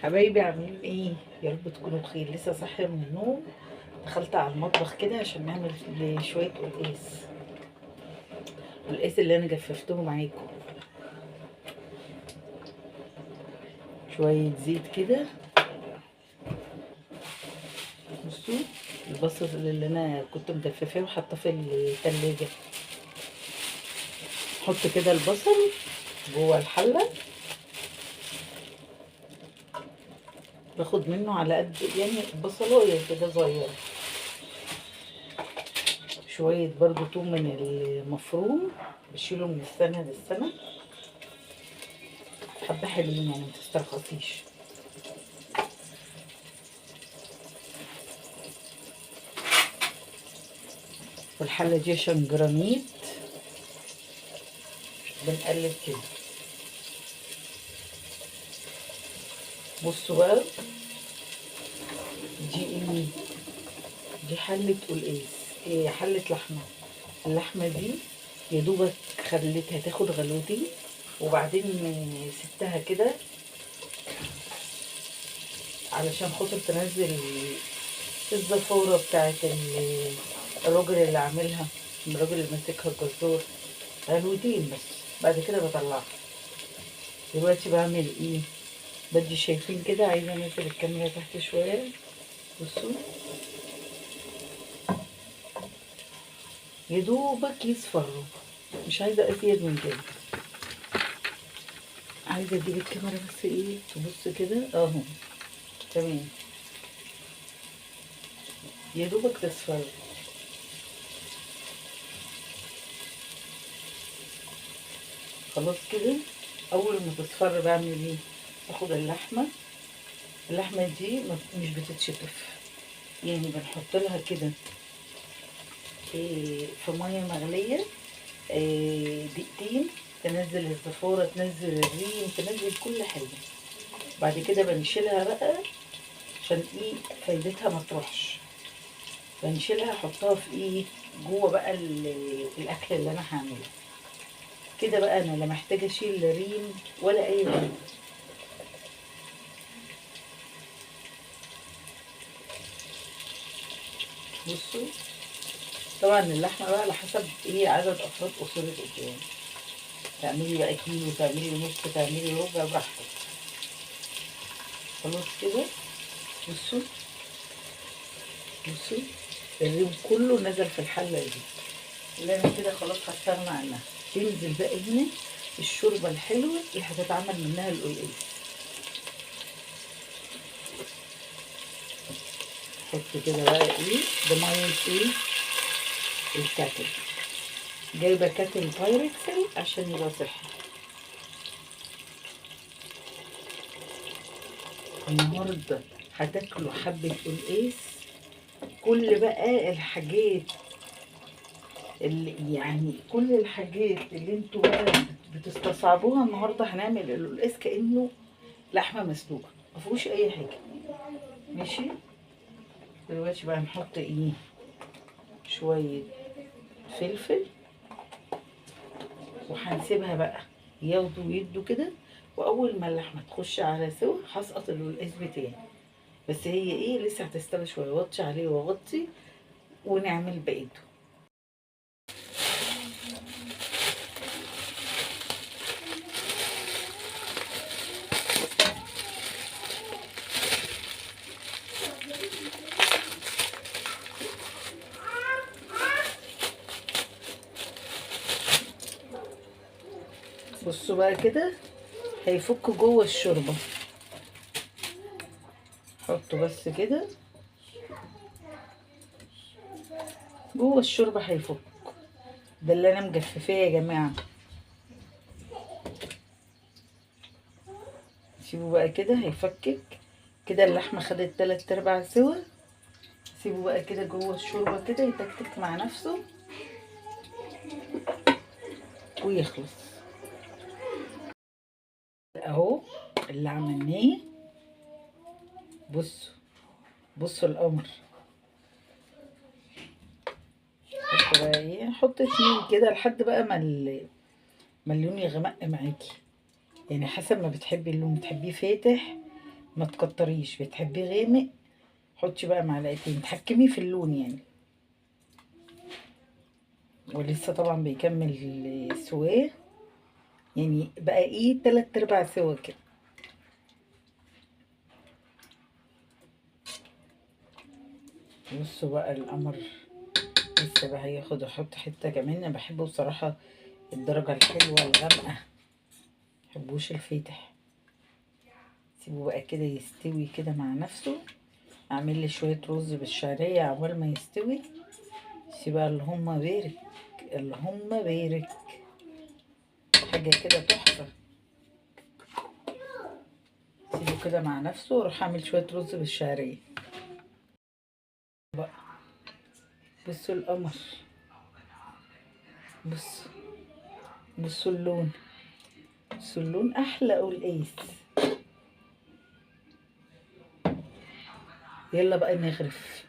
حبايبي عاملين ايه؟ يا رب تكونوا بخير. لسه صاحيه من النوم، دخلت على المطبخ كده عشان نعمل شويه قلقاس. القلقاس اللي انا جففته معاكم. شويه زيت كده. بصوا البصل اللي انا كنت مجففاه وحاطاه في التلاجة. حط كده البصل جوه الحله، باخد منه على قد يعني بصلايه كده صغيره. شويه برضو توم من المفروم، بشيله من السنه للسنه. حبه حلوين يعني متسترخصيش. والحله دي عشان جرانيت بنقلب كده. بصوا بقى، دي ايه؟ دي حله قلقاس، إيه، حله لحمه. اللحمه دي يا دوبك خليتها تاخد غلوتين، وبعدين سبتها كده علشان خاطر تنزل الزفاره بتاعت الراجل اللي عاملها، الراجل اللي ماسكها الجزار. غلوتين بس، بعد كده بطلعها. دلوقتي بعمل ايه؟ بدي شايفين كده، عايزه انزل الكاميرا تحت شويه. بصوا يا دوبك يصفروا، مش عايزه ازيد من كده. عايزه اجيب الكاميرا بس ايه تبص كده اهو. تمام، يا دوبك تصفر. خلاص كده. اول ما تصفر بعمل ايه؟ باخد اللحمه دي مش بتتشطف، يعني بنحط لها كده إيه في ميه مغليه، إيه دقيقتين، تنزل الزفاره، تنزل الريم، تنزل كل حاجه. بعد كده بنشيلها بقى عشان ايه فايدتها ما تروحش. بنشيلها احطها في ايه جوه بقى الاكل اللي انا هعمله. كده بقى انا لا محتاجه اشيل ريم ولا اي حاجه. بصوا، طبعا اللحمه بقى على حسب ايه عدد افراد اسرتك يعني. تعملي بقى كيلو، تعملي نص، تعملي ربع، براحتك. خلاص كده. بصوا بصوا، الريم كله نزل في الحله دي اللي انا كده خلاص هستغنى عنها. تنزل بقى هنا الشوربه الحلوه اللي هتتعمل منها القلقاس. حط كده بقى ايه بميه ايه الكاتل. جايبه كاتل بايركسل عشان يبقى صحي. النهارده هتاكلوا حبه قلقاس. كل بقى الحاجات اللي يعني كل الحاجات اللي انتوا بقى بتستصعبوها، النهارده هنعمل القلقاس كانه لحمه مسلوقه، ما فيهوش اي حاجه. ماشي. دلوقتي بقى هنحط ايه؟ شويه فلفل، وهنسيبها بقى ياخدوا ويدوا كده. واول ما اللحمه تخش على سوا هسقط القلقاس بتاعي. بس هي ايه لسه هتستوي شويه، وطي عليه واغطي ونعمل بقيته. بصوا بقى كده هيفك جوه الشوربه. حطوا بس كده جوه الشوربه هيفك. ده اللي انا مجففاه يا جماعه. سيبوا بقى كده هيفكك. كده اللحمه خدت 3/4 سوا. سيبوا بقى كده جوه الشوربه كده يتكتك مع نفسه ويخلص. اهو اللي عملناه. بصوا بصوا القمر. حط بقى ايه، حط 2 كده لحد بقى ما اللون يغمق معاكي. يعني حسب ما بتحبي اللون، تحبيه فاتح ما تكتريش. بتحبيه غامق حطي بقى معلقتين، تحكمي في اللون يعني. ولسه طبعا بيكمل سواه، يعني بقى ايه 3/4 سوا كده. بصوا بقى القمر لسه بقى هياخد، احط حته كمان. انا بحبه بصراحه الدرجه الحلوه الغامقه، مبحبوش الفاتح. سيبه بقى كده يستوي كده مع نفسه. اعمل لي شويه رز بالشعريه عقبال ما يستوي. سيبها اللهم بارك، اللهم بارك، حاجه كده تحفه. سيبه كده مع نفسه واروح اعمل شويه رز بالشعريه بقى. بصوا القمر، بصوا، بصوا اللون، بصوا اللون احلى قلقاس. يلا بقى نغرف.